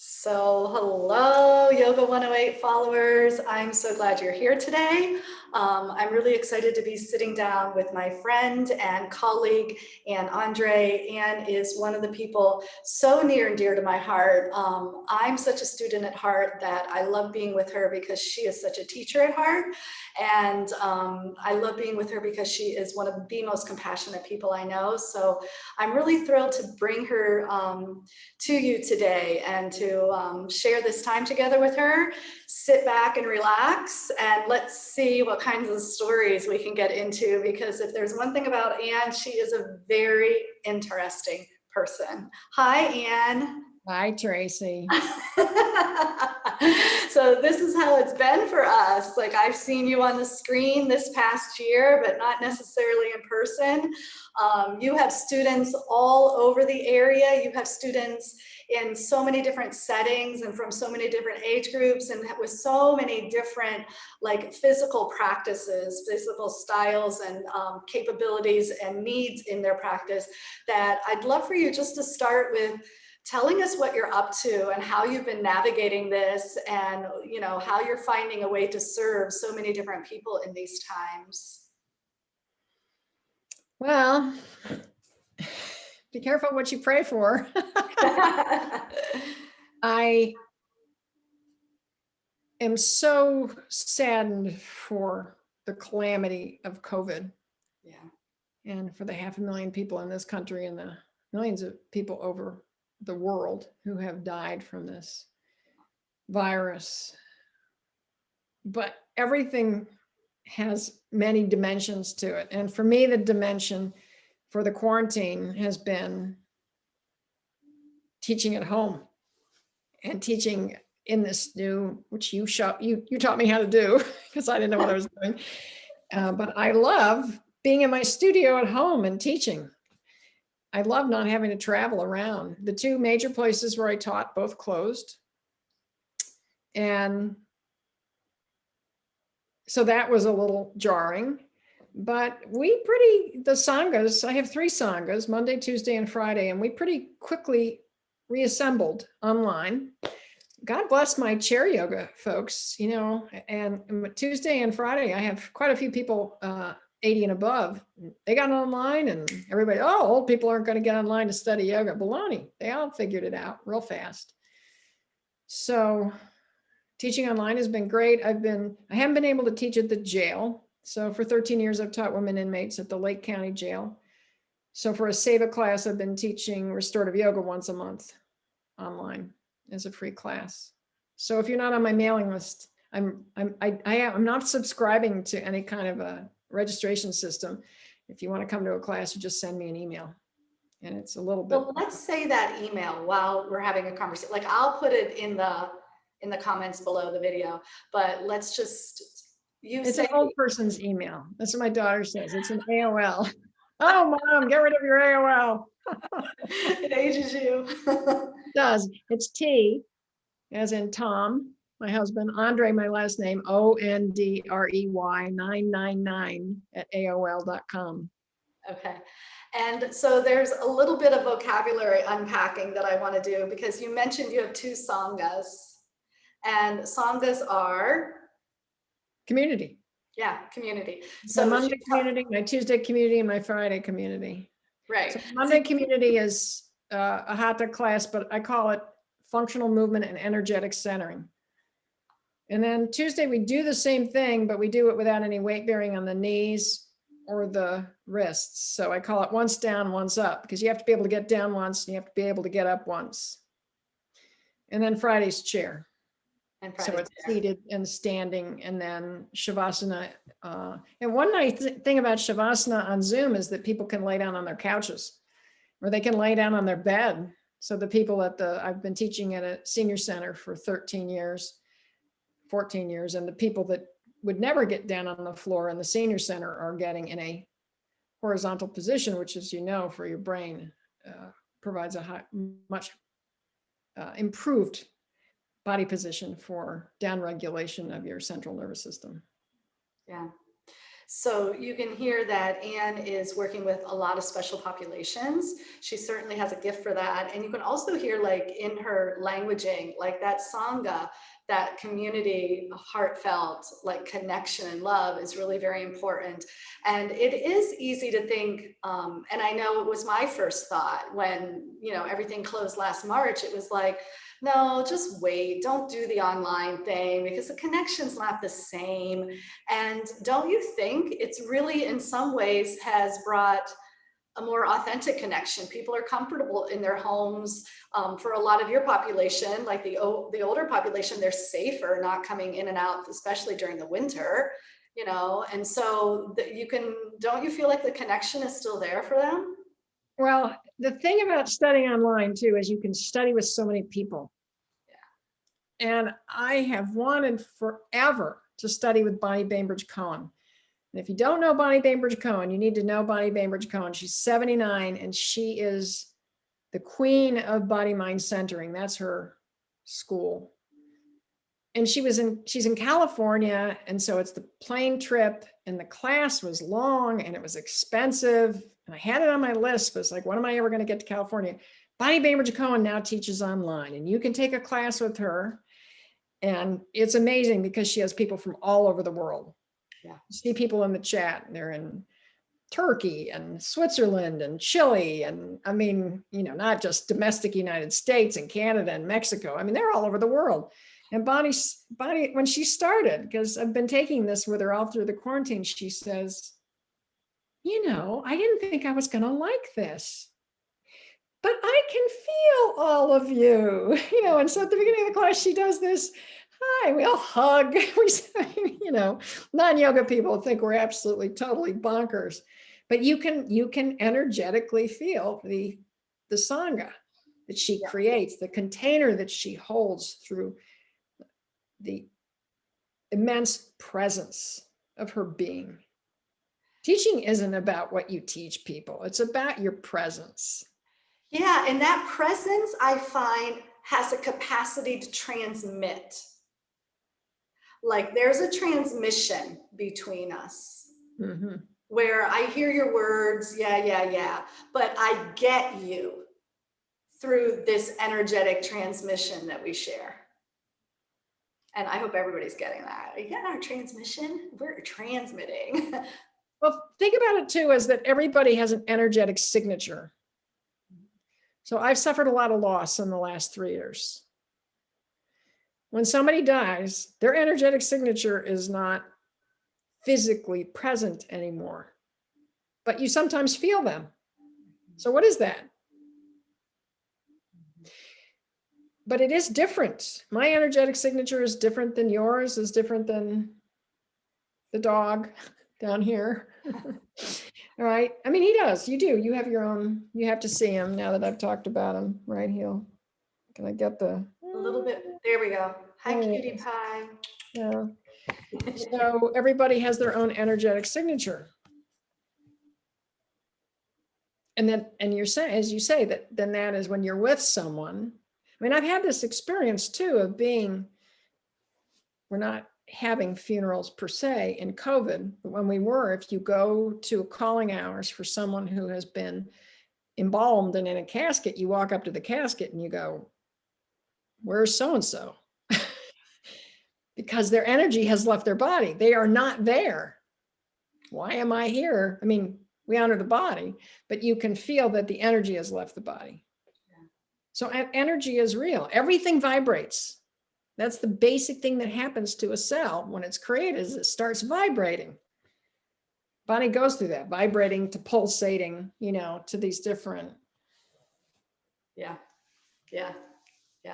So, hello, Yoga 108 followers. I'm so glad you're here today. I'm really excited to be sitting down with my friend and colleague, Anne Ondrey. Anne is one of the people so near and dear to my heart. I'm such a student at heart that I love being with her because she is such a teacher at heart. And I love being with her because she is one of the most compassionate people I know. So I'm really thrilled to bring her to you today and to share this time together with her. Sit back and relax, and let's see what kinds of stories we can get into, because if there's one thing about Anne, she is a very interesting person. Hi, Anne. Hi, Tracy. So this is how it's been for us. Like, I've seen you on the screen this past year, but not necessarily in person. You have students all over the area. You have students in so many different settings and from so many different age groups, and with so many different like physical practices, physical styles and capabilities and needs in their practice, that I'd love for you just to start with telling us what you're up to and how you've been navigating this, and how you're finding a way to serve so many different people in these times. Well, be careful what you pray for. I am so saddened for the calamity of COVID. Yeah. And for the 500,000 people in this country and the millions of people over the world who have died from this virus. But everything has many dimensions to it. And for me, the dimension for the quarantine has been teaching at home and teaching in this new, which you taught me how to do because I didn't know what I was doing. But I love being in my studio at home and teaching. I love not having to travel around. The two major places where I taught both closed. And so that was a little jarring. But the sanghas, I have 3 sanghas, Monday, Tuesday, and Friday, and we pretty quickly reassembled online. God bless my chair yoga folks, and Tuesday and Friday, I have quite a few people 80 and above. They got online, and everybody, old people aren't going to get online to study yoga. Baloney. They all figured it out real fast. So teaching online has been great. I haven't been able to teach at the jail. So for 13 years, I've taught women inmates at the Lake County Jail. So for a Seva class, I've been teaching restorative yoga once a month online as a free class. So if you're not on my mailing list, I'm not subscribing to any kind of a registration system. If you want to come to a class, you just send me an email, and it's a little bit. Well, let's say that email while we're having a conversation. Like, I'll put it in the comments below the video, but let's just It's an old person's email. That's what my daughter says. It's an AOL. Oh, Mom, get rid of your AOL. It ages you. It does. It's T, as in Tom, my husband, Ondrey, my last name, ONDREY 999 at AOL.com. Okay. And so there's a little bit of vocabulary unpacking that I want to do, because you mentioned you have 2 sanghas, and sanghas are community. Yeah, community. So my Monday community, my Tuesday community, and my Friday community. Right. So Monday community is a hatha class, but I call it functional movement and energetic centering. And then Tuesday we do the same thing, but we do it without any weight bearing on the knees or the wrists. So I call it once down, once up, because you have to be able to get down once and you have to be able to get up once. And then Friday's chair. So it's seated and standing, and then Shavasana. And one nice thing about Shavasana on Zoom is that people can lay down on their couches, or they can lay down on their bed. So the people I've been teaching at a senior center for 13 years, 14 years, and the people that would never get down on the floor in the senior center are getting in a horizontal position, which, as you know, for your brain provides a much improved body position for down regulation of your central nervous system. Yeah. So you can hear that Anne is working with a lot of special populations. She certainly has a gift for that. And you can also hear like in her languaging, like that Sangha, that community, heartfelt, like connection and love is really very important. And it is easy to think, and I know it was my first thought when, everything closed last March, it was like, no, just wait, don't do the online thing because the connection's not the same. And don't you think it's really, in some ways, has brought a more authentic connection? People are comfortable in their homes. For a lot of your population, like the older population, they're safer not coming in and out, especially during the winter, and so don't you feel like the connection is still there for them? Well, the thing about studying online too is you can study with so many people. And I have wanted forever to study with Bonnie Bainbridge Cohen. And if you don't know Bonnie Bainbridge Cohen, you need to know Bonnie Bainbridge Cohen. She's 79 and she is the queen of body mind centering. That's her school. And she's in California. And so it's the plane trip and the class was long and it was expensive. And I had it on my list, but it's like, when am I ever going to get to California? Bonnie Bainbridge Cohen now teaches online and you can take a class with her. And it's amazing because she has people from all over the world. Yeah. You see people in the chat, they're in Turkey and Switzerland and Chile. And I mean, not just domestic United States and Canada and Mexico. I mean, they're all over the world. And Bonnie, when she started, because I've been taking this with her all through the quarantine, she says, I didn't think I was going to like this, but I can feel all of you, and so at the beginning of the class, she does this, hi, we all hug, we say, non-yoga people think we're absolutely totally bonkers, but you can energetically feel the Sangha that she creates, the container that she holds through the immense presence of her being. Teaching isn't about what you teach people. It's about your presence. Yeah, and that presence, I find, has a capacity to transmit. Like there's a transmission between us where I hear your words, yeah, but I get you through this energetic transmission that we share. And I hope everybody's getting that. You get our transmission? We're transmitting. Well, think about it too, is that everybody has an energetic signature. So I've suffered a lot of loss in the last 3 years. When somebody dies, their energetic signature is not physically present anymore, but you sometimes feel them. So what is that? But it is different. My energetic signature is different than yours, is different than the dog down here. All right. I mean, he does. You do. You have your own. You have to see him now that I've talked about him. Right. Can I get a little bit? There we go. Hi, cutie pie. Yeah. So everybody has their own energetic signature. And then, you're saying, as you say, then that is when you're with someone. I mean, I've had this experience too of being, we're not having funerals per se in COVID, but when we were, if you go to calling hours for someone who has been embalmed and in a casket, you walk up to the casket and you go, where's so-and-so? Because their energy has left their body. They are not there. Why am I here? I mean, we honor the body, but you can feel that the energy has left the body. Yeah. So energy is real. Everything vibrates. That's the basic thing that happens to a cell when it's created, is it starts vibrating. Body goes through that, vibrating to pulsating, to these different. Yeah.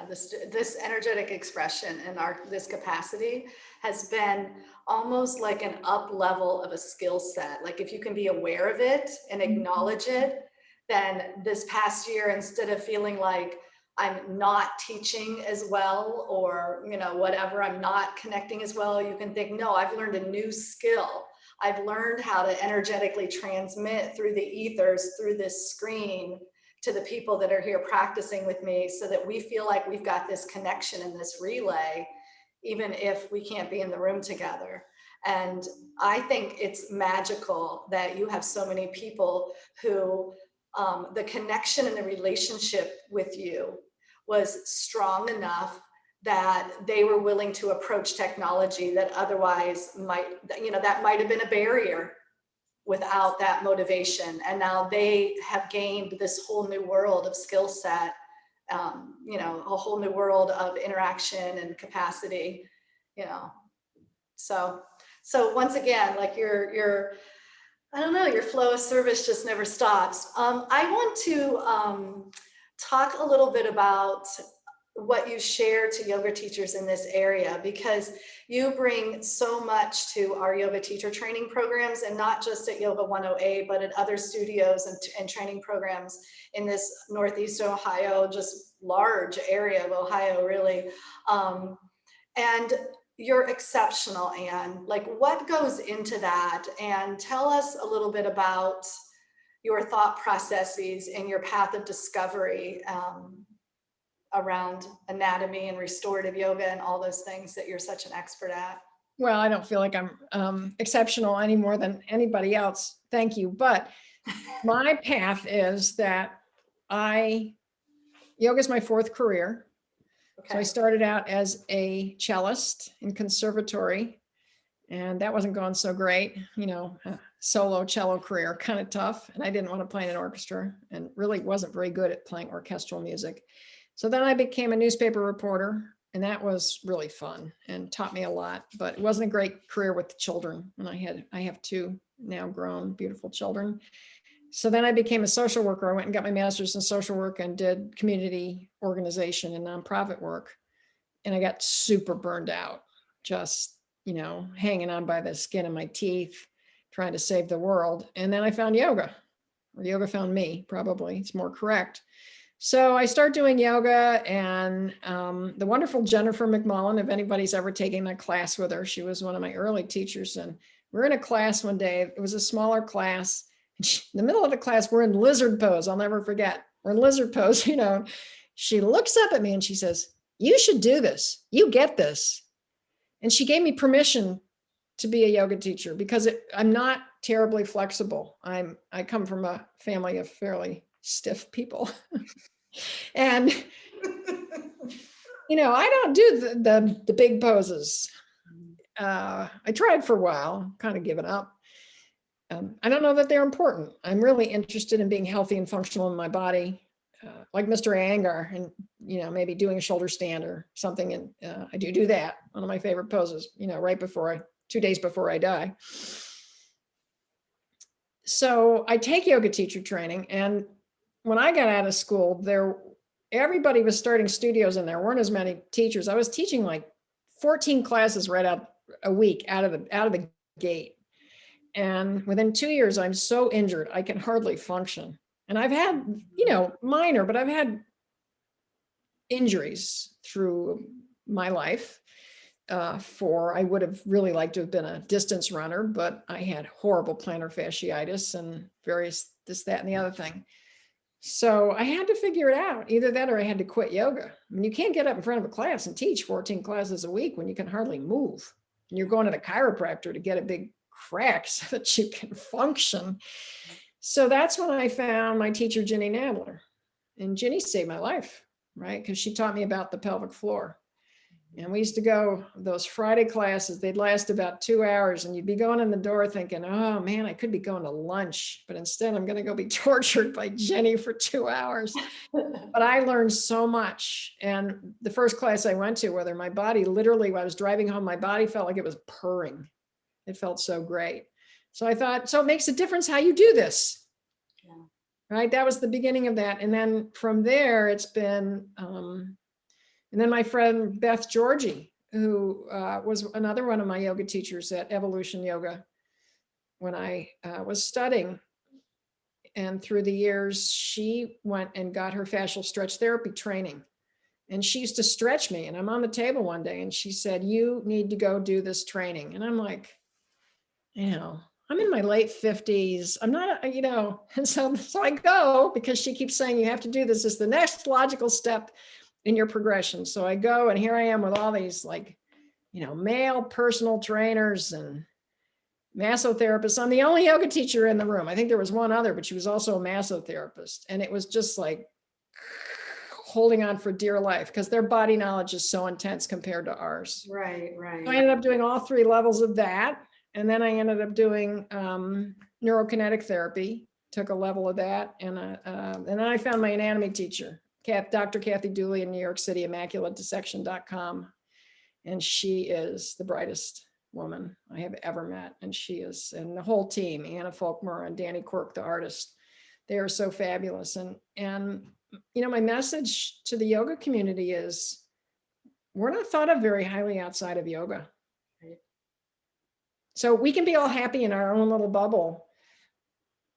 This energetic expression and this capacity has been almost like an up level of a skill set. Like if you can be aware of it and acknowledge it, then this past year, instead of feeling like I'm not teaching as well, or, whatever, I'm not connecting as well, you can think, no, I've learned a new skill. I've learned how to energetically transmit through the ethers, through this screen, to the people that are here practicing with me, so that we feel like we've got this connection and this relay, even if we can't be in the room together. And I think it's magical that you have so many people who the connection and the relationship with you was strong enough that they were willing to approach technology that otherwise might, that might have been a barrier without that motivation. And now they have gained this whole new world of skill set, a whole new world of interaction and capacity, you know. So once again, like I don't know, your flow of service just never stops. I want to talk a little bit about what you share to yoga teachers in this area, because you bring so much to our yoga teacher training programs, and not just at Yoga 108, but at other studios and training programs in this Northeast Ohio, just large area of Ohio, really. And you're exceptional, Anne. Like, what goes into that? And tell us a little bit about your thought processes and your path of discovery around anatomy and restorative yoga and all those things that you're such an expert at. Well, I don't feel like I'm exceptional any more than anybody else. Thank you. But my path is that yoga is my fourth career. Okay. So I started out as a cellist in conservatory, and that wasn't going so great. Solo cello career, kind of tough. And I didn't want to play in an orchestra, and really wasn't very good at playing orchestral music. So then I became a newspaper reporter, and that was really fun and taught me a lot, but it wasn't a great career with the children. And I have two now grown, beautiful children. So then I became a social worker. I went and got my master's in social work and did community organization and nonprofit work. And I got super burned out, just, hanging on by the skin of my teeth, trying to save the world. And then I found yoga, or yoga found me, probably, it's more correct. So I started doing yoga, and the wonderful Jennifer McMullen, if anybody's ever taken that class with her, she was one of my early teachers. And we're in a class one day, it was a smaller class. In the middle of the class, we're in lizard pose. I'll never forget. We're in lizard pose, She looks up at me and she says, "You should do this. You get this." And she gave me permission to be a yoga teacher, because I'm not terribly flexible. I come from a family of fairly stiff people. And, I don't do the big poses. I tried for a while, kind of given up. I don't know that they're important. I'm really interested in being healthy and functional in my body, like Mr. Angar, and, maybe doing a shoulder stand or something. And I do that. One of my favorite poses, right 2 days before I die. So I take yoga teacher training. And when I got out of school, everybody was starting studios, and there weren't as many teachers. I was teaching like 14 classes right out a week out of the gate. And within 2 years, I'm so injured, I can hardly function. And I've had, minor, but I've had injuries through my life. I would have really liked to have been a distance runner, but I had horrible plantar fasciitis and various this, that, and the other thing. So I had to figure it out. Either that or I had to quit yoga. I mean, you can't get up in front of a class and teach 14 classes a week when you can hardly move. And you're going to the chiropractor to get a big crack so that you can function. So that's when I found my teacher, Ginny Nadler. And Ginny saved my life, right? Because she taught me about the pelvic floor. And we used to go those Friday classes, they'd last about 2 hours, and you'd be going in the door thinking, oh man, I could be going to lunch, but instead I'm going to go be tortured by Jenny for 2 hours. But I learned so much. And the first class I went to, whether my body literally, when I was driving home, my body felt like it was purring. It felt so great. So I thought, so it makes a difference how you do this. Yeah. Right? That was the beginning of that. And then from there, it's been, and then my friend Beth Georgie, who was another one of my yoga teachers at Evolution Yoga when I was studying. And through the years, she went and got her fascial stretch therapy training. And she used to stretch me. And I'm on the table one day and she said, "You need to go do this training." And I'm like, I'm in my late 50s. I'm not, and so I go, because she keeps saying, you have to do this. It's the next logical step in your progression. So I go, and here I am with all these male personal trainers and massotherapist. I'm the only yoga teacher in the room. I think there was one other, but she was also a massotherapist. And it was just like holding on for dear life because their body knowledge is so intense compared to ours. Right. So I ended up doing all 3 levels of that. And then I ended up doing neurokinetic therapy, took a level of that. And then I found my anatomy teacher, Dr. Kathy Dooley in New York City, ImmaculateDissection.com. And she is the brightest woman I have ever met. And she is, and the whole team, Anna Folkmer and Danny Quirk, the artist, they are so fabulous. And my message to the yoga community is we're not thought of very highly outside of yoga. Right. So we can be all happy in our own little bubble,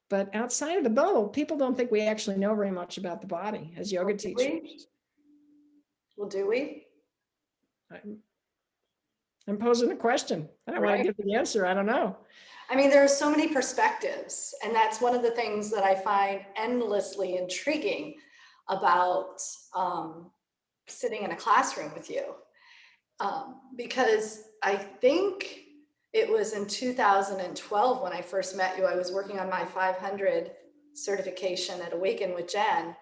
but outside of the bubble, people don't think we actually know very much about the body as yoga teachers. Well, do we? I'm posing a question. I don't want to give the answer. I don't know. I mean, there are so many perspectives, and that's one of the things that I find endlessly intriguing about sitting in a classroom with you. Because I think it was in 2012 when I first met you. I was working on my 500 certification at Awaken with Jen,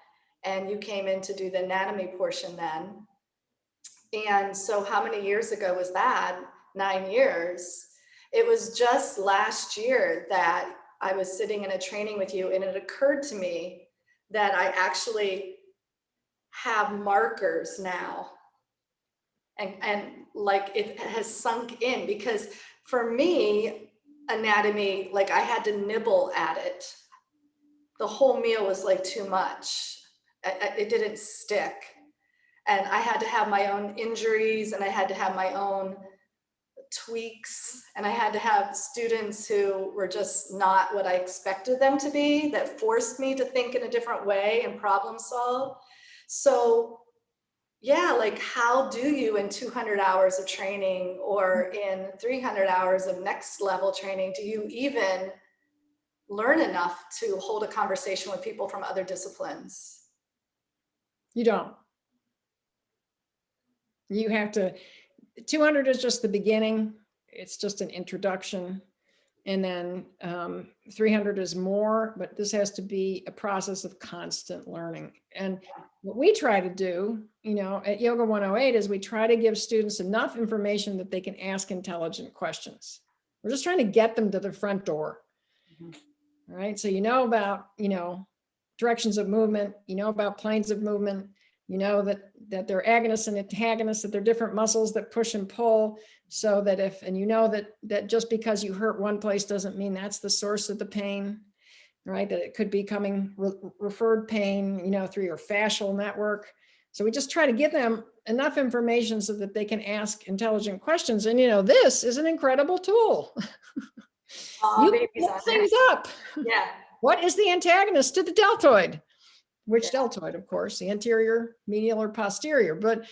and you came in to do the anatomy portion then. And so how many years ago was that? 9 years. It was just last year that I was sitting in a training with you, and it occurred to me that I actually have markers now. And like it has sunk in, because for me, anatomy, like I had to nibble at it. The whole meal was like too much. It didn't stick. And I had to have my own injuries, and I had to have my own tweaks, and I had to have students who were just not what I expected them to be, that forced me to think in a different way and problem solve. So yeah, like how do you in 200 hours of training or in 300 hours of next level training, do you even learn enough to hold a conversation with people from other disciplines? You don't. You have to, 200 is just the beginning. It's just an introduction. And then 300 is more, but this has to be a process of constant learning. And what we try to do, at Yoga 108 is we try to give students enough information that they can ask intelligent questions. We're just trying to get them to the front door. All right. So, about, directions of movement, about planes of movement, that they're agonists and antagonists, that they're different muscles that push and pull, so that that just because you hurt one place doesn't mean that's the source of the pain, right? That it could be coming referred pain, through your fascial network. So we just try to give them enough information so that they can ask intelligent questions. And, this is an incredible tool. You pull things up. Yeah. What is the antagonist to the deltoid? Which deltoid, of course, the anterior, medial, or posterior. But,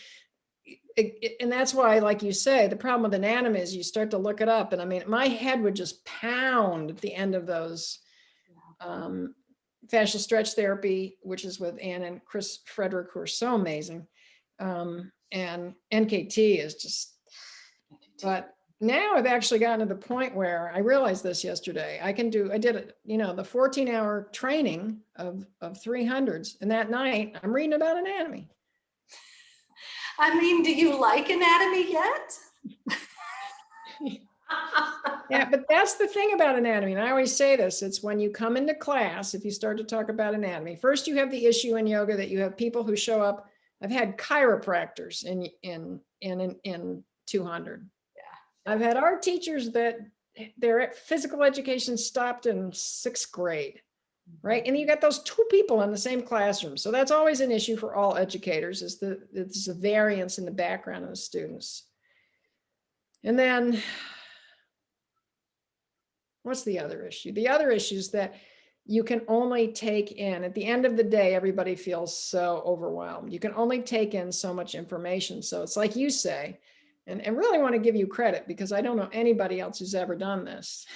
and that's why, like you say, the problem with anatomy is you start to look it up. And I mean, my head would just pound at the end of those fascial stretch therapy, which is with Anne and Chris Frederick, who are so amazing. And NKT is just, but now I've actually gotten to the point where I realized this yesterday. I did it, the 14-hour training of 300s. And that night I'm reading about anatomy. I mean, do you like anatomy yet? Yeah, but that's the thing about anatomy. And I always say this, it's when you come into class, if you start to talk about anatomy, first you have the issue in yoga that you have people who show up. I've had chiropractors in 200. I've had art teachers that their physical education stopped in 6th grade, right? And you got those 2 people in the same classroom. So that's always an issue for all educators, is it's a variance in the background of the students. And then what's the other issue? The other issue is that you can only take in, at the end of the day, everybody feels so overwhelmed. You can only take in so much information. So it's like you say, and really want to give you credit, because I don't know anybody else who's ever done this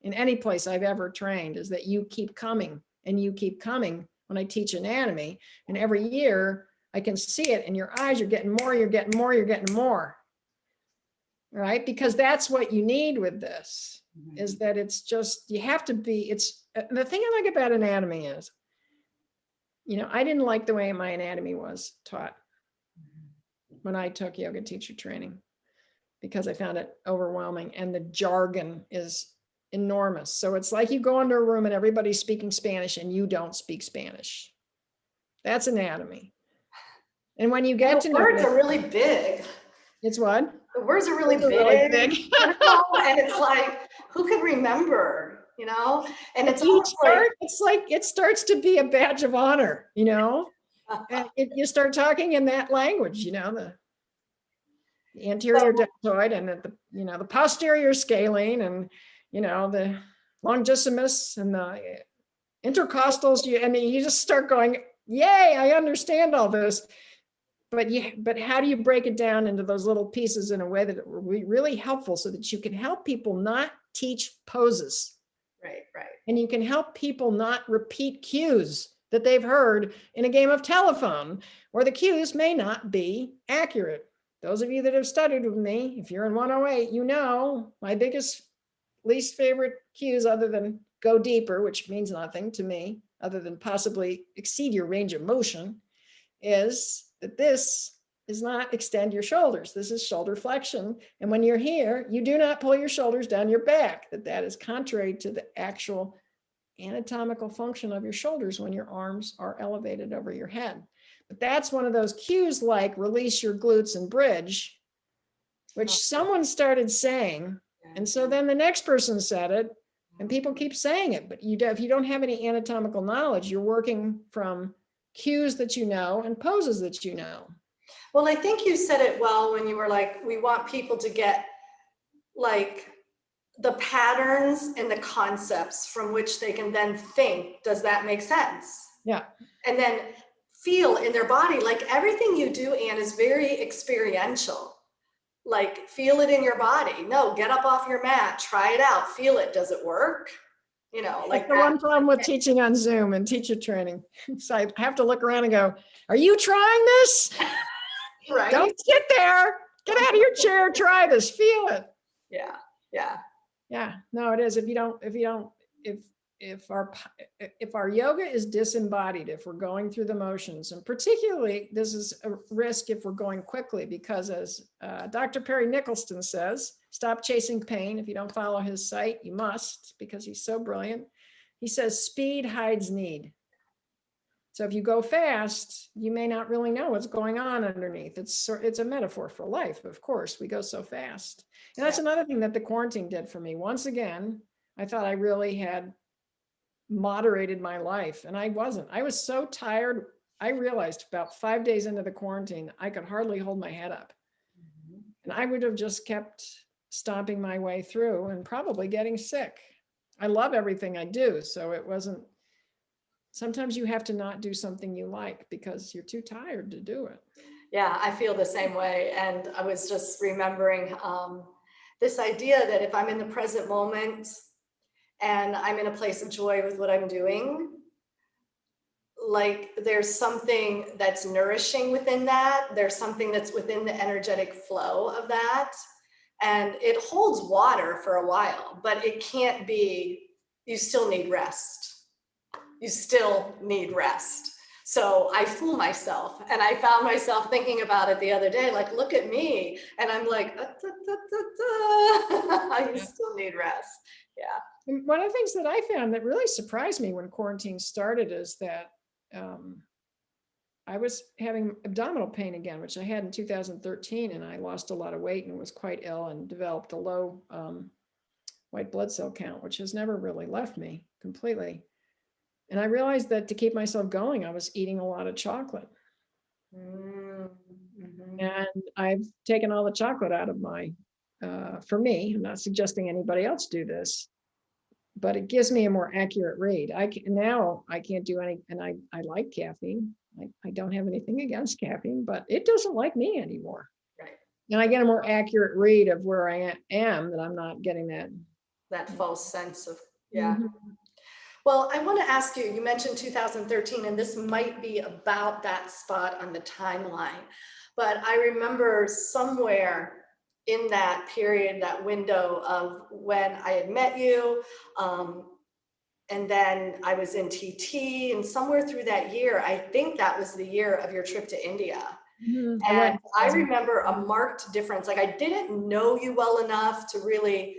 in any place I've ever trained, is that you keep coming and you keep coming when I teach anatomy. And every year I can see it in your eyes, you're getting more, you're getting more, you're getting more, right? Because that's what you need with this. is that it's just, you have to be, the thing I like about anatomy is, I didn't like the way my anatomy was taught when I took yoga teacher training, because I found it overwhelming and the jargon is enormous. So it's like you go into a room and everybody's speaking Spanish and you don't speak Spanish. That's anatomy. And when you get to know words are really big. It's what? The words are really big. And it's like, who can remember, And it's it starts to be a badge of honor, and you start talking in that language, the anterior deltoid and the posterior scalene and, the longissimus and the intercostals, and you just start going, yay, I understand all this. But how do you break it down into those little pieces in a way that will be really helpful so that you can help people not teach poses? Right. And you can help people not repeat cues that they've heard in a game of telephone, where the cues may not be accurate. Those of you that have studied with me, if you're in 108, my least favorite cues, other than go deeper, which means nothing to me, other than possibly exceed your range of motion, is that this is not extend your shoulders. This is shoulder flexion. And when you're here, you do not pull your shoulders down your back. That is contrary to the actual anatomical function of your shoulders when your arms are elevated over your head. But that's one of those cues, like release your glutes and bridge, which someone started saying. And so then the next person said it, and people keep saying it. But if you don't have any anatomical knowledge, you're working from cues that and poses that Well, I think you said it well when you were like, we want people to get like the patterns and the concepts from which they can then think, does that make sense? Yeah. And then feel in their body. Like everything you do, Anne, is very experiential. Like feel it in your body. No, get up off your mat, try it out, feel it. Does it work? Like the one problem with teaching on Zoom and teacher training. So I have to look around and go, are you trying this? Right. Don't sit there. Get out of your chair. Try this. Feel it. Yeah. No, it is. If our yoga is disembodied, if we're going through the motions, and particularly this is a risk if we're going quickly, because as Dr. Perry Nicholson says, stop chasing pain. If you don't follow his site, you must, because he's so brilliant. He says speed hides need. So if you go fast, you may not really know what's going on underneath. It's a metaphor for life, of course. We go so fast. And that's another thing that the quarantine did for me. Once again, I thought I really had moderated my life, and I wasn't. I was so tired. I realized about 5 days into the quarantine, I could hardly hold my head up. And I would have just kept stomping my way through and probably getting sick. I love everything I do, so it wasn't. Sometimes you have to not do something you like because you're too tired to do it. Yeah, I feel the same way. And I was just remembering this idea that if I'm in the present moment and I'm in a place of joy with what I'm doing, like there's something that's nourishing within that. There's something that's within the energetic flow of that. And it holds water for a while, but it can't be, you still need rest. You still need rest. So I fool myself, and I found myself thinking about it the other day, like, look at me. And I'm like, you still need rest. Yeah. And one of the things that I found that really surprised me when quarantine started is that I was having abdominal pain again, which I had in 2013, and I lost a lot of weight and was quite ill and developed a low white blood cell count, which has never really left me completely. And I realized that to keep myself going, I was eating a lot of chocolate. Mm-hmm. And I've taken all the chocolate out of for me, I'm not suggesting anybody else do this, but it gives me a more accurate read. Now I can't do any, and I like caffeine. I don't have anything against caffeine, but it doesn't like me anymore. Right. And I get a more accurate read of where I am, that I'm not getting that false sense of, yeah. Mm-hmm. Well, I want to ask you, you mentioned 2013, and this might be about that spot on the timeline, but I remember somewhere in that period, that window of when I had met you. And then I was in TT, and somewhere through that year, I think that was the year of your trip to India. I went And in I 2000. remember a marked difference. Like, I didn't know you well enough to really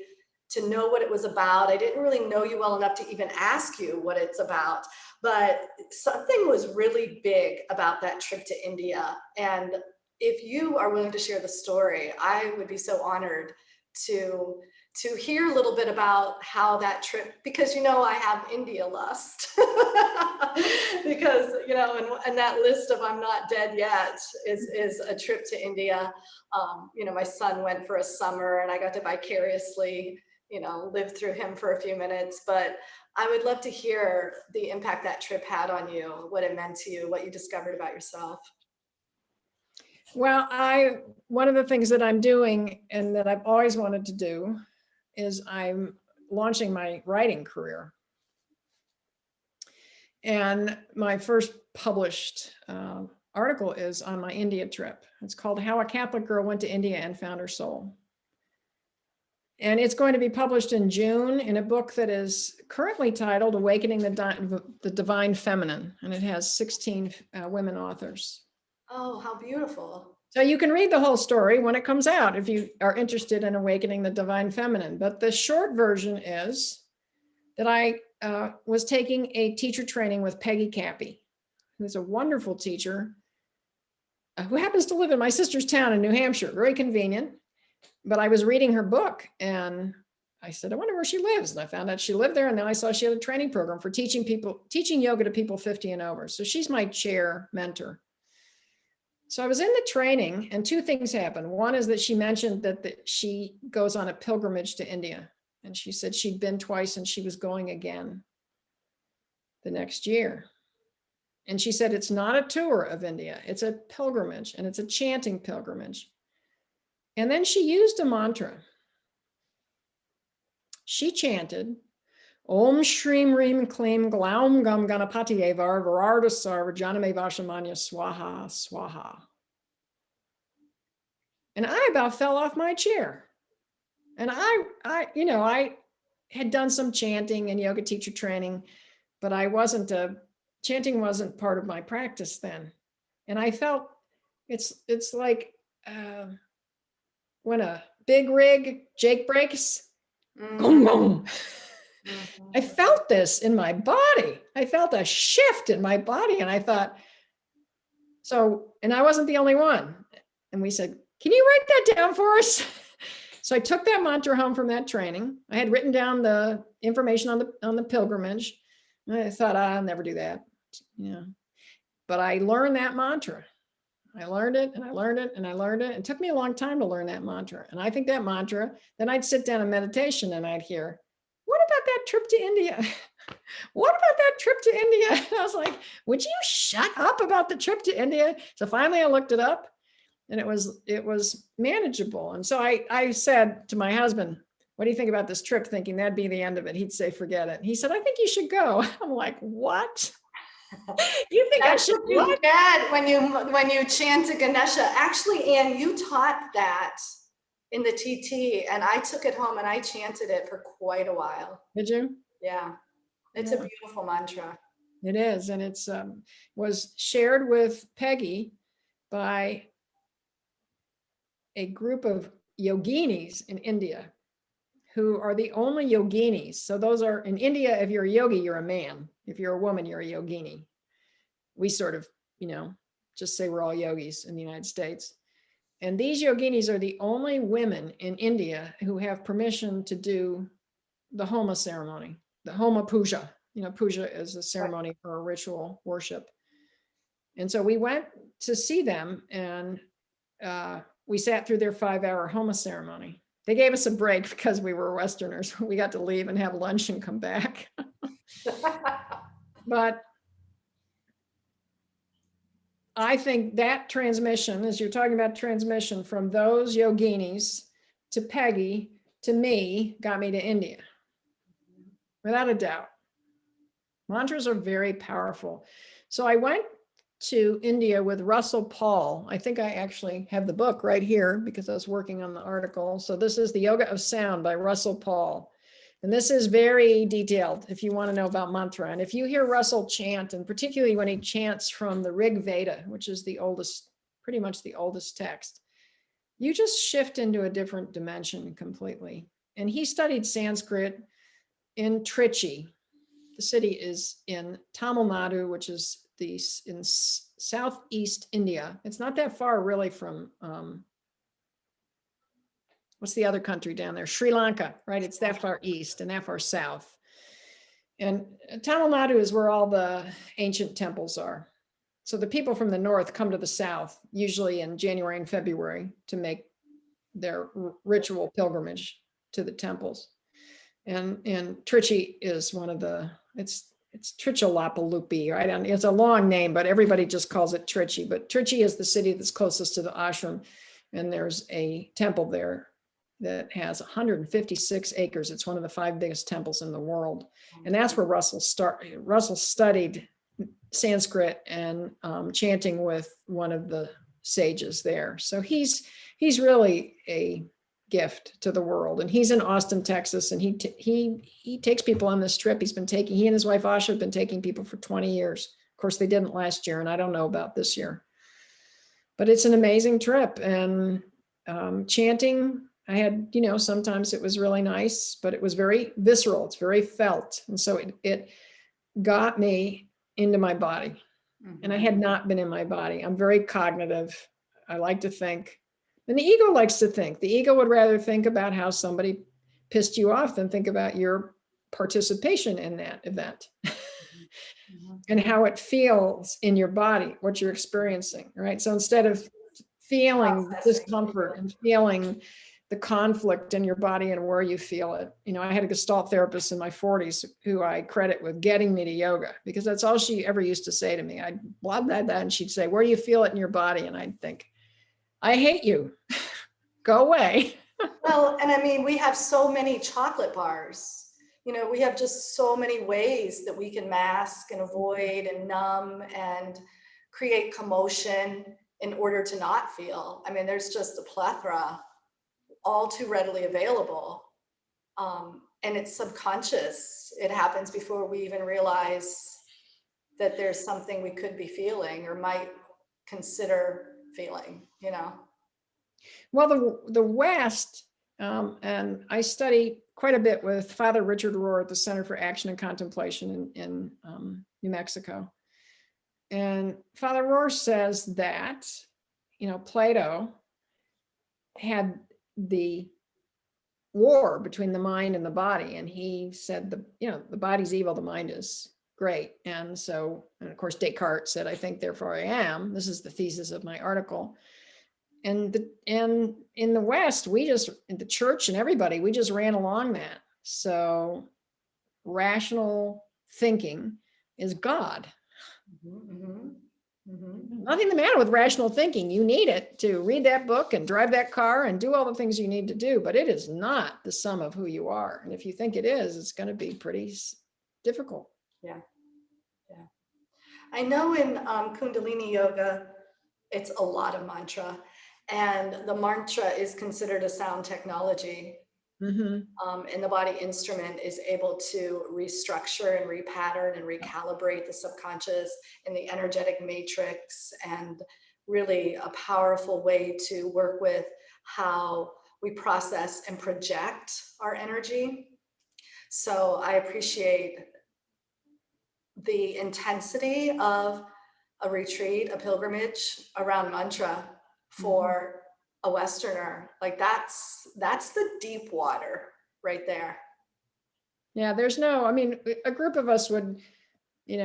to know what it was about. I didn't really know you well enough to even ask you what it's about. But something was really big about that trip to India. And if you are willing to share the story, I would be so honored to hear a little bit about how that trip, because I have India lust. Because and that list of I'm not dead yet is a trip to India. My son went for a summer, and I got to vicariously live through him for a few minutes. But I would love to hear the impact that trip had on you, what it meant to you, what you discovered about yourself. Well, one of the things that I'm doing and that I've always wanted to do is I'm launching my writing career. And my first published article is on my India trip. It's called How a Catholic Girl Went to India and Found Her Soul. And it's going to be published in June in a book that is currently titled Awakening the Divine Feminine. And it has 16 women authors. Oh, how beautiful. So you can read the whole story when it comes out if you are interested in awakening the divine feminine. But the short version is that I was taking a teacher training with Peggy Cappy, who's a wonderful teacher who happens to live in my sister's town in New Hampshire, very convenient. But I was reading her book and I said, I wonder where she lives. And I found out she lived there. And now I saw she had a training program for teaching yoga to people 50 and over. So she's my chair mentor. So I was in the training and two things happened. One is that she mentioned that she goes on a pilgrimage to India. And she said she'd been twice and she was going again the next year. And she said, it's not a tour of India, it's a pilgrimage, and it's a chanting pilgrimage. And then she used a mantra. She chanted, Om Shrim Rim Klim Glaum Gam Ganapati Evar Varardasar Janame Vashamanya Swaha Swaha. And I about fell off my chair. And I had done some chanting and yoga teacher training, but chanting wasn't part of my practice then. And I felt it's like when a big rig Jake breaks, gong, gong. I felt this in my body. I felt a shift in my body. And I thought, and I wasn't the only one. And we said, can you write that down for us? So I took that mantra home from that training. I had written down the information on the pilgrimage. And I thought, I'll never do that. But I learned that mantra. I learned it and I learned it and I learned it. It took me a long time to learn that mantra. And I think that mantra, then I'd sit down in meditation and I'd hear, what about that trip to India? What about that trip to India? And I was like, would you shut up about the trip to India? So finally I looked it up and it was manageable. And so I said to my husband, what do you think about this trip? Thinking that'd be the end of it. He'd say, forget it. He said, I think you should go. I'm like, what? You think That's I should what you get when you chant to Ganesha. Actually, Anne, you taught that in the TT, and I took it home and I chanted it for quite a while. Did you? Yeah, it's a beautiful mantra. It is, and it's was shared with Peggy by a group of yoginis in India who are the only yoginis. So those are in India, if you're a yogi, you're a man. If you're a woman, you're a yogini. We sort of, just say we're all yogis in the United States. And these yoginis are the only women in India who have permission to do the Homa ceremony, the Homa puja. Puja is a ceremony for a ritual worship. And so we went to see them and we sat through their 5-hour Homa ceremony. They gave us a break because we were Westerners. We got to leave and have lunch and come back. But I think that transmission, as you're talking about transmission from those yoginis to Peggy to me, got me to India. Without a doubt. Mantras are very powerful. So I went to India with Russell Paul. I think I actually have the book right here because I was working on the article. So this is The Yoga of Sound by Russell Paul. And this is very detailed if you want to know about mantra. And if you hear Russell chant, and particularly when he chants from the Rig Veda, which is the oldest, pretty much the oldest text, you just shift into a different dimension completely. And he studied Sanskrit in Trichy. The city is in Tamil Nadu, which is in southeast India. It's not that far really from, what's the other country down there? Sri Lanka, right? It's that far east and that far south. And Tamil Nadu is where all the ancient temples are. So the people from the north come to the south, usually in January and February, to make their ritual pilgrimage to the temples. And Trichy is one of the, it's Trichalapaloopi, right? And it's a long name, but everybody just calls it Trichy. But Trichy is the city that's closest to the ashram. And there's a temple there that has 156 acres. It's one of the 5 biggest temples in the world. And that's where Russell studied Sanskrit and chanting with one of the sages there. So he's really a gift to the world. And he's in Austin, Texas, and he takes people on this trip. He and his wife Asha have been taking people for 20 years. Of course, they didn't last year, and I don't know about this year. But it's an amazing trip. And chanting, I had, sometimes it was really nice, but it was very visceral. It's very felt. And so it got me into my body. And I had not been in my body. I'm very cognitive. I like to think. And the ego likes to think. The ego would rather think about how somebody pissed you off than think about your participation in that event and how it feels in your body, what you're experiencing, right? So instead of feeling discomfort and feeling the conflict in your body and where you feel it. I had a Gestalt therapist in my 40s who I credit with getting me to yoga, because that's all she ever used to say to me. I'd blah, blah, blah, and she'd say, where do you feel it in your body? And I'd think, I hate you. Go away. Well, and I mean, we have so many chocolate bars. We have just so many ways that we can mask and avoid and numb and create commotion in order to not feel. I mean, there's just a plethora, all too readily available. And it's subconscious. It happens before we even realize that there's something we could be feeling or might consider feeling, Well, the West, and I study quite a bit with Father Richard Rohr at the Center for Action and Contemplation in New Mexico. And Father Rohr says that, Plato had the war between the mind and the body. And he said, the body's evil, the mind is great. And of course, Descartes said, I think, therefore I am. This is the thesis of my article. And in the West, in the church and everybody, we just ran along that. So rational thinking is God. Nothing the matter with rational thinking. You need it to read that book and drive that car and do all the things you need to do, but it is not the sum of who you are. And if you think it is, it's going to be pretty difficult. Yeah. I know in Kundalini yoga, it's a lot of mantra, and the mantra is considered a sound technology. And the body instrument is able to restructure and repattern and recalibrate the subconscious and the energetic matrix, and really a powerful way to work with how we process and project our energy. So I appreciate the intensity of a retreat, a pilgrimage around mantra for a Westerner. Like that's the deep water right there. Yeah, a group of us would, we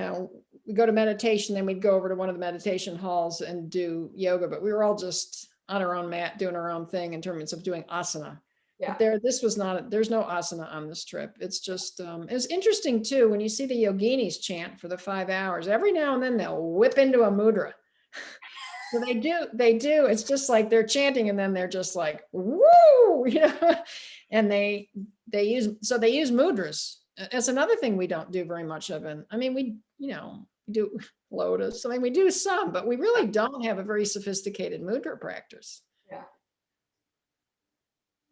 go to meditation, then we'd go over to one of the meditation halls and do yoga, but we were all just on our own mat doing our own thing in terms of doing asana. Yeah. But there's no asana on this trip. It's just, it's interesting too, when you see the yoginis chant for the 5 hours, every now and then they'll whip into a mudra. So they do. It's just like they're chanting and then they're just like, woo, and they use mudras. That's another thing we don't do very much of. And I mean, do lotus. I mean, we do some, but we really don't have a very sophisticated mudra practice. Yeah.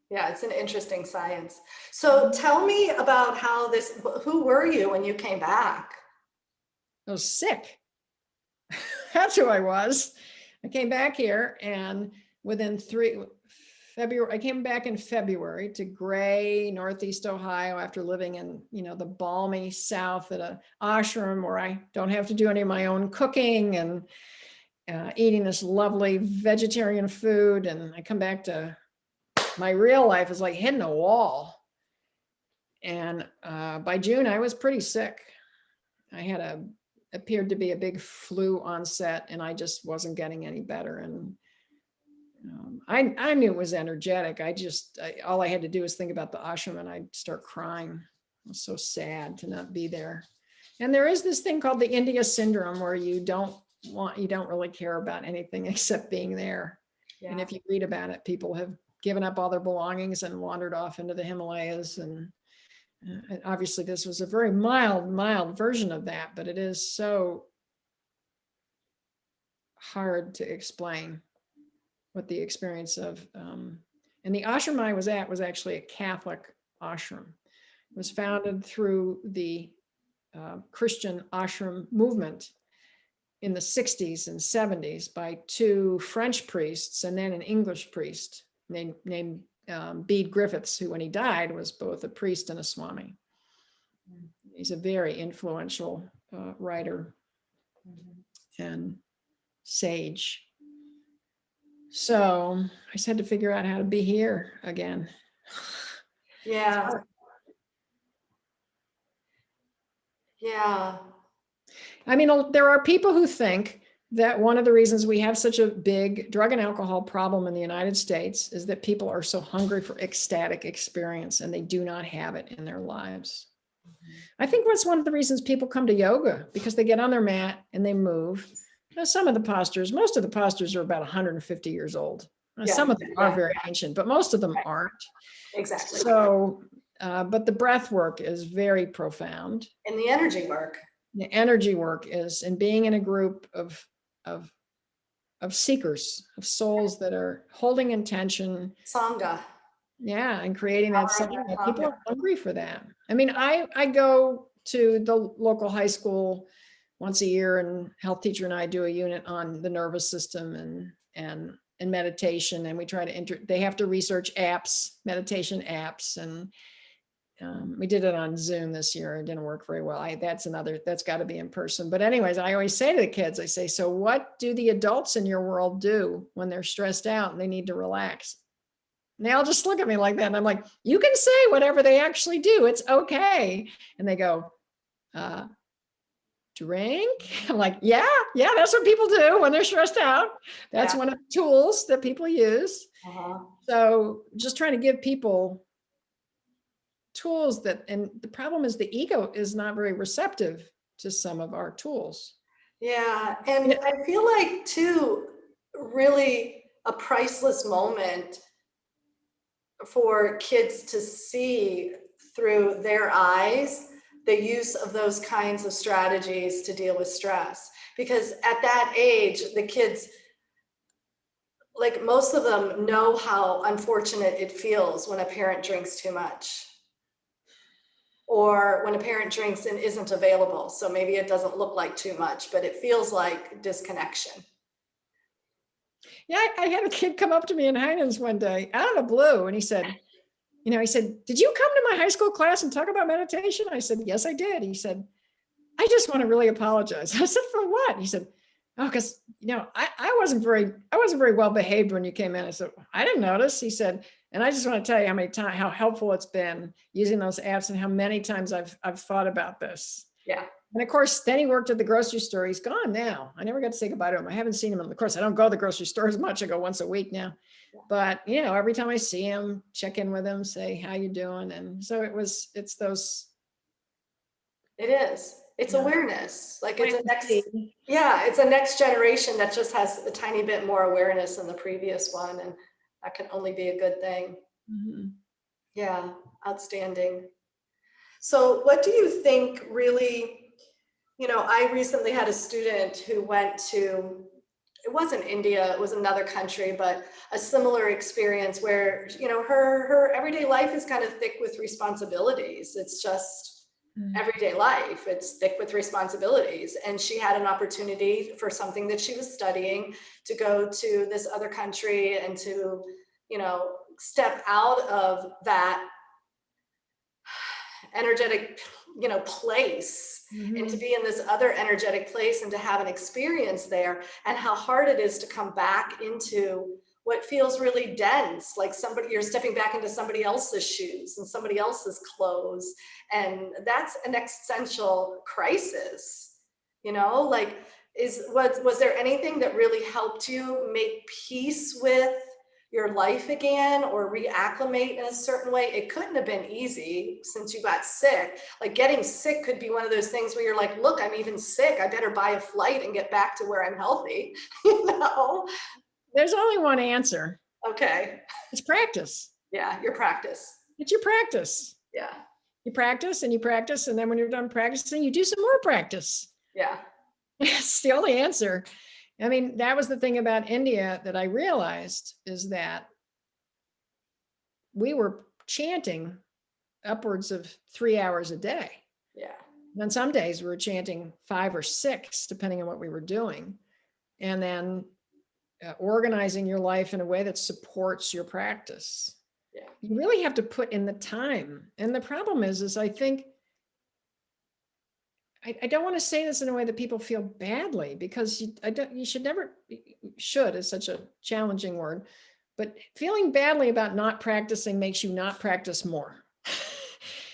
Yeah, it's an interesting science. So tell me about who were you when you came back? I was sick. That's who I was. I came back here, and within February, I came back in February to gray Northeast Ohio after living in, the balmy South at a ashram where I don't have to do any of my own cooking and eating this lovely vegetarian food. And I come back to my real life is like hitting a wall. And by June, I was pretty sick. I had appeared to be a big flu onset, and I just wasn't getting any better. And I knew it was energetic. All I had to do was think about the ashram, and I'd start crying. I was so sad to not be there. And there is this thing called the India syndrome, where you don't really care about anything except being there. Yeah. And if you read about it, people have given up all their belongings and wandered off into the Himalayas. And obviously this was a very mild version of that, but it is so hard to explain what the experience of, and the ashram I was at was actually a Catholic ashram. It was founded through the Christian ashram movement in the 60s and 70s by two French priests and then an English priest named Bede Griffiths, who when he died was both a priest and a Swami. He's a very influential writer and sage. So I just had to figure out how to be here again. Yeah. Yeah. I mean, there are people who think that one of the reasons we have such a big drug and alcohol problem in the United States is that people are so hungry for ecstatic experience and they do not have it in their lives. I think that's one of the reasons people come to yoga, because they get on their mat and they move. Most of the postures are about 150 years old. Some of them are very ancient, but most of them aren't. Exactly. So, but the breath work is very profound. And the energy work. The energy work is in being in a group of seekers, of souls that are holding intention. Sangha. Yeah, and creating that sangha. People are hungry for that. I mean, I go to the local high school once a year, and health teacher and I do a unit on the nervous system and meditation, and we try to they have to research apps, meditation apps, and we did it on Zoom this year. It didn't work very well. That's got to be in person. But anyways, I always say to the kids, I say, so what do the adults in your world do when they're stressed out and they need to relax? And they all just look at me like that. And I'm like, you can say whatever they actually do. It's okay. And they go, drink? I'm like, yeah, that's what people do when they're stressed out. That's one of the tools that people use. So just trying to give people tools and the problem is the ego is not very receptive to some of our tools. Yeah. And I feel like too, really a priceless moment for kids to see through their eyes the use of those kinds of strategies to deal with stress. Because at that age, the kids, like most of them, know how unfortunate it feels when a parent drinks too much, or when a parent drinks and isn't available. So maybe it doesn't look like too much, but it feels like disconnection. Yeah, I had a kid come up to me in Heinens one day out of the blue, and he said, did you come to my high school class and talk about meditation? I said, yes, I did. He said, I just want to really apologize. I said, for what? He said, oh, because I wasn't very well behaved when you came in. I said, I didn't notice. He said, and I just want to tell you how helpful it's been using those apps and how many times I've thought about this. Yeah. And of course, then he worked at the grocery store. He's gone now. I never got to say goodbye to him. I haven't seen him. Of course, I don't go to the grocery store as much. I go once a week now. But, every time I see him, check in with him, say, how you doing? And so it's those. It is. It's awareness. Like it's a next generation that just has a tiny bit more awareness than the previous one. And that can only be a good thing. Mm-hmm. Yeah. Outstanding. So what do you think really, I recently had a student who went to, it wasn't India, it was another country, but a similar experience where, her everyday life is kind of thick with responsibilities. It's just everyday life. It's thick with responsibilities. And she had an opportunity for something that she was studying to go to this other country and to, step out of that energetic, place, and to be in this other energetic place and to have an experience there, and how hard it is to come back into what feels really dense, like you're stepping back into somebody else's shoes and somebody else's clothes. And that's an existential crisis, like, was there anything that really helped you make peace with your life again or reacclimate in a certain way? It couldn't have been easy since you got sick. Like, getting sick could be one of those things where you're like, look, I'm even sick. I better buy a flight and get back to where I'm healthy. There's only one answer. Okay. It's practice. Yeah, your practice. It's your practice. Yeah. You practice and you practice. And then when you're done practicing, you do some more practice. Yeah. It's the only answer. I mean, that was the thing about India that I realized, is that we were chanting upwards of 3 hours a day. Yeah. And on some days we were chanting 5 or 6, depending on what we were doing. And then organizing your life in a way that supports your practice. Yeah. You really have to put in the time. And the problem is I think, I don't want to say this in a way that people feel badly, because you should never, should is such a challenging word, but feeling badly about not practicing makes you not practice more.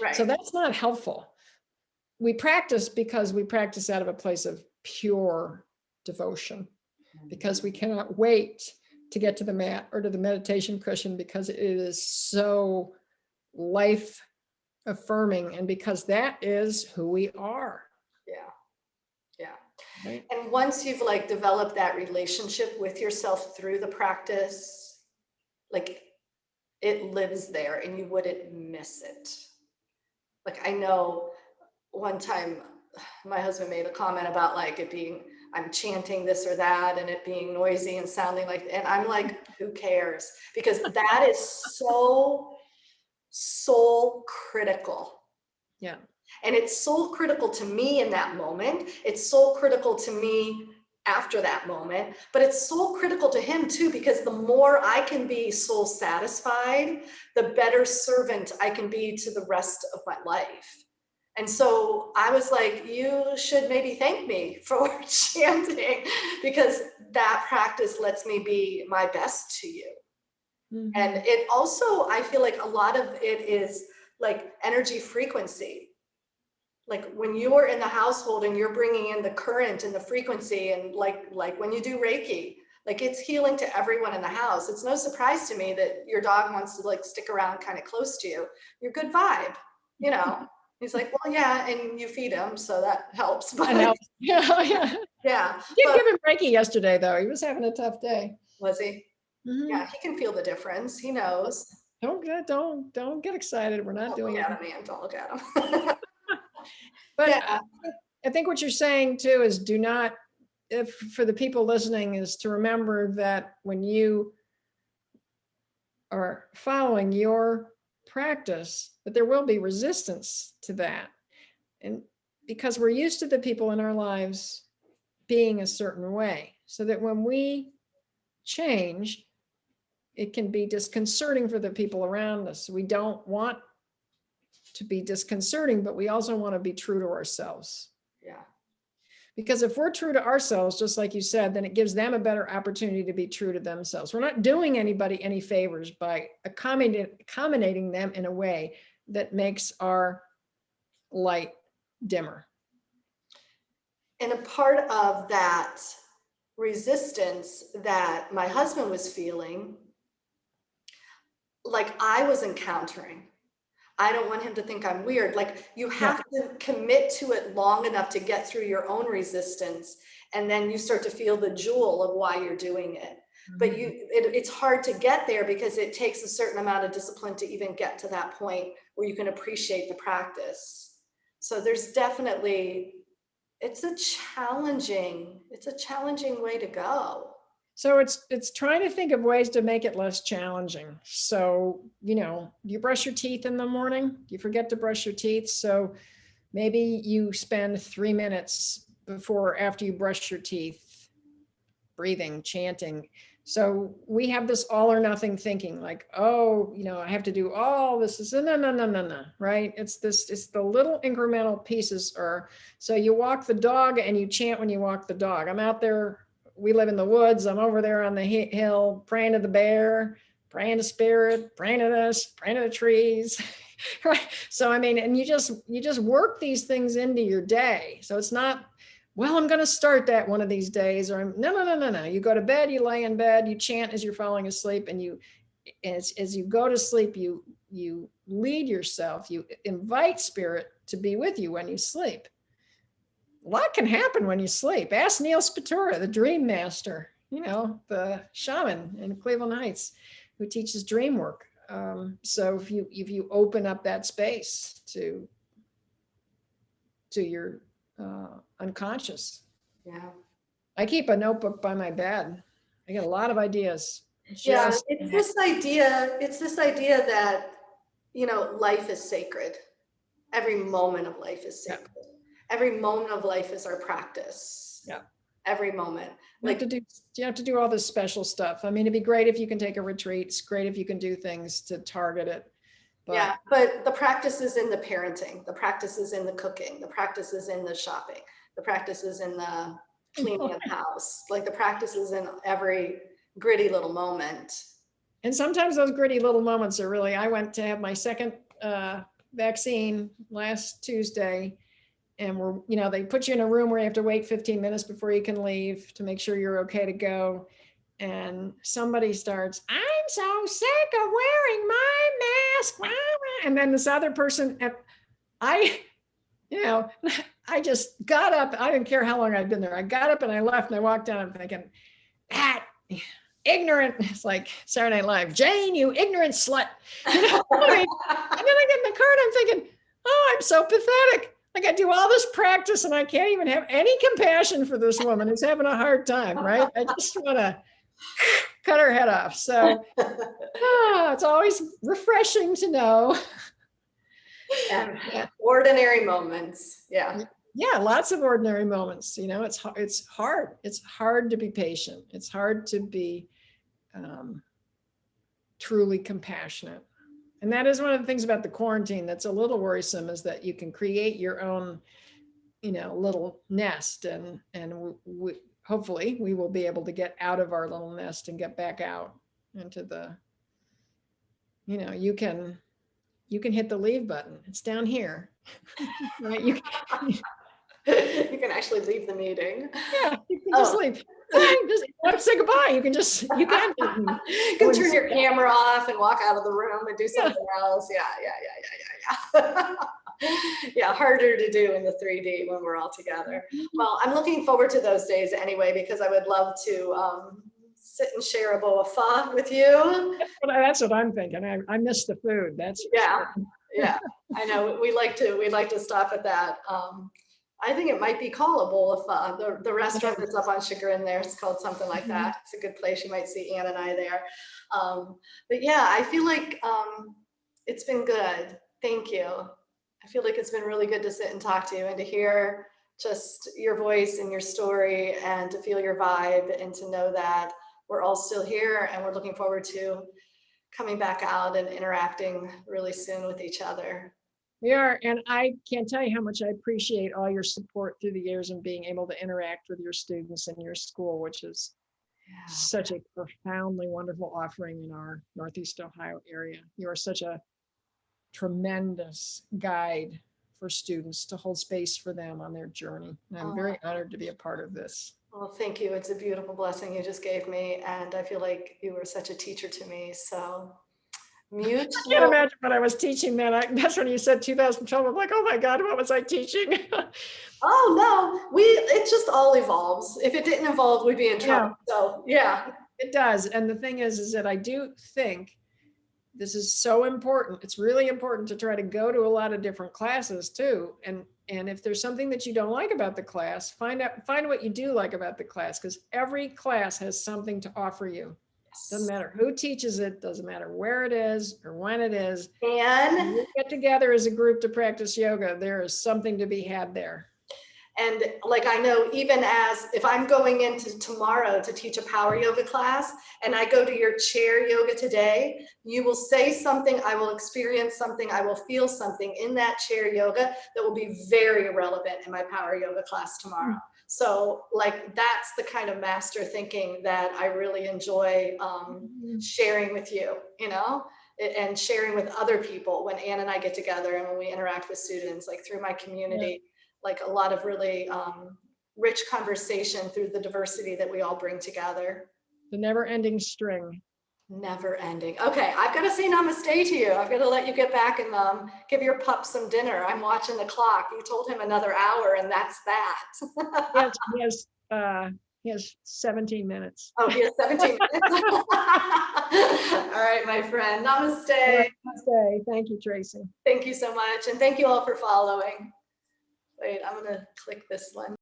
Right. So that's not helpful. We practice because we practice out of a place of pure devotion, because we cannot wait to get to the mat or to the meditation cushion, because it is so life affirming, and because that is who we are. Yeah. Yeah. Right. And once you've like developed that relationship with yourself through the practice, like, it lives there and you wouldn't miss it. Like, I know one time my husband made a comment about like it being, I'm chanting this or that and it being noisy and sounding like, and I'm like, who cares? Because that is so soul critical. Yeah. And it's soul critical to me in that moment. It's soul critical to me after that moment, but it's soul critical to him too, because the more I can be soul satisfied, the better servant I can be to the rest of my life. And so I was like, you should maybe thank me for chanting, because that practice lets me be my best to you. Mm-hmm. And it also, I feel like a lot of it is like energy frequency. Like when you're in the household and you're bringing in the current and the frequency, and like when you do Reiki, like it's healing to everyone in the house. It's no surprise to me that your dog wants to like stick around kind of close to you. You're good vibe, He's like, well, yeah, and you feed him, so that helps. But that helps. Yeah, yeah. Yeah. You give him Reiki yesterday, though. He was having a tough day. Was he? Mm-hmm. Yeah, he can feel the difference. He knows. Don't get excited. We're not doing it. Don't look at him, man. Don't look at him. But yeah. I think what you're saying too is for the people listening, is to remember that when you are following your practice, that there will be resistance to that. And because we're used to the people in our lives being a certain way, so that when we change, it can be disconcerting for the people around us. We don't want to be disconcerting, but we also want to be true to ourselves. Yeah. Because if we're true to ourselves, just like you said, then it gives them a better opportunity to be true to themselves. We're not doing anybody any favors by accommodating them in a way that makes our light dimmer. And a part of that resistance that my husband was feeling, like I was encountering, I don't want him to think I'm weird. Like you have to commit to it long enough to get through your own resistance. And then you start to feel the jewel of why you're doing it. Mm-hmm. But it's hard to get there because it takes a certain amount of discipline to even get to that point where you can appreciate the practice. So there's definitely it's a challenging way to go. So it's trying to think of ways to make it less challenging. So, do you brush your teeth in the morning? Do you forget to brush your teeth? So maybe you spend 3 minutes before or after you brush your teeth, breathing, chanting. So we have this all or nothing thinking, like, oh, I have to do all this. No, right? It's the little incremental pieces. Or so you walk the dog and you chant when you walk the dog. I'm out there. We live in the woods. I'm over there on the hill, praying to the bear, praying to spirit, praying to this, praying to the trees. Right. So, I mean, and you just work these things into your day. So it's not, well, I'm going to start that one of these days, or no. You go to bed, you lay in bed, you chant as you're falling asleep, and as you go to sleep, you lead yourself, you invite spirit to be with you when you sleep. A lot can happen when you sleep. Ask Neil Spatura, the dream master, the shaman in Cleveland Heights who teaches dream work. So if you open up that space to your unconscious. Yeah. I keep a notebook by my bed. I get a lot of ideas. Yeah, it's this idea that, life is sacred. Every moment of life is sacred. Yeah. Every moment of life is our practice. Yeah. Every moment. You have to do all this special stuff. I mean, it'd be great if you can take a retreat. It's great if you can do things to target it. But the practice is in the parenting. The practice is in the cooking. The practice is in the shopping. The practice is in the cleaning of the house. Like the practice is in every gritty little moment. And sometimes those gritty little moments are really, I went to have my second vaccine last Tuesday, and they put you in a room where you have to wait 15 minutes before you can leave to make sure you're okay to go. And somebody starts, I'm so sick of wearing my mask. And then this other person, I just got up. I didn't care how long I'd been there. I got up and I left and I walked down. I'm thinking, that ignorant. It's like Saturday Night Live. Jane, you ignorant slut. And then I get in the car and I'm thinking, oh, I'm so pathetic. Like I do all this practice and I can't even have any compassion for this woman who's having a hard time, right? I just want to cut her head off. So it's always refreshing to know. And ordinary moments. Yeah. Yeah, lots of ordinary moments. It's hard. It's hard to be patient. It's hard to be truly compassionate. And that is one of the things about the quarantine that's a little worrisome, is that you can create your own, little nest, and hopefully we will be able to get out of our little nest and get back out into the, you can hit the leave button. It's down here. Right? You can actually leave the meeting. Yeah, you can just leave. Just say goodbye. You can turn your camera off and walk out of the room and do something else. Yeah. Yeah, harder to do in the 3D when we're all together. Well, I'm looking forward to those days anyway, because I would love to sit and share a bowl of pho with you. That's what I'm thinking. I miss the food. Yeah. I know we like to stop at that. I think it might be called a bowl of pho. The restaurant that's up on Chagrin there, it's called something like that. It's a good place. You might see Anne and I there. But yeah, I feel like it's been good. Thank you. I feel like it's been really good to sit and talk to you and to hear just your voice and your story, and to feel your vibe, and to know that we're all still here, and we're looking forward to coming back out and interacting really soon with each other. We are, and I can't tell you how much I appreciate all your support through the years and being able to interact with your students in your school, which is such a profoundly wonderful offering in our Northeast Ohio area. You are such a tremendous guide for students to hold space for them on their journey. And I'm very honored to be a part of this. Well, thank you. It's a beautiful blessing you just gave me. And I feel like you were such a teacher to me. So mutual. I can't imagine when I was teaching that. That's when you said 2012. I'm like, oh my God, what was I teaching? Oh no, it just all evolves. If it didn't evolve, we'd be in trouble. Yeah. So yeah. It does. And the thing is that I do think this is so important. It's really important to try to go to a lot of different classes too. And And if there's something that you don't like about the class, find what you do like about the class, because every class has something to offer you. Doesn't matter who teaches it, doesn't matter where it is or when it is. And When we get together as a group to practice yoga, there is something to be had there. And like, I know even as if I'm going into tomorrow to teach a power yoga class and I go to your chair yoga today, you will say something, I will experience something, I will feel something in that chair yoga that will be very relevant in my power yoga class tomorrow. So like, that's the kind of master thinking that I really enjoy sharing with you, you know, and sharing with other people when Anne and I get together and when we interact with students, like through my community. Yeah. Like a lot of really rich conversation through the diversity that we all bring together. The never-ending string. Never ending. Okay, I've got to say namaste to you. I've got to let you get back and give your pup some dinner. I'm watching the clock. You told him another hour, and that's that. Yes, he has 17 minutes. Oh, he has 17 minutes. All right, my friend. Namaste. Namaste. Thank you, Tracy. Thank you so much, and thank you all for following. Wait, I'm going to click this one.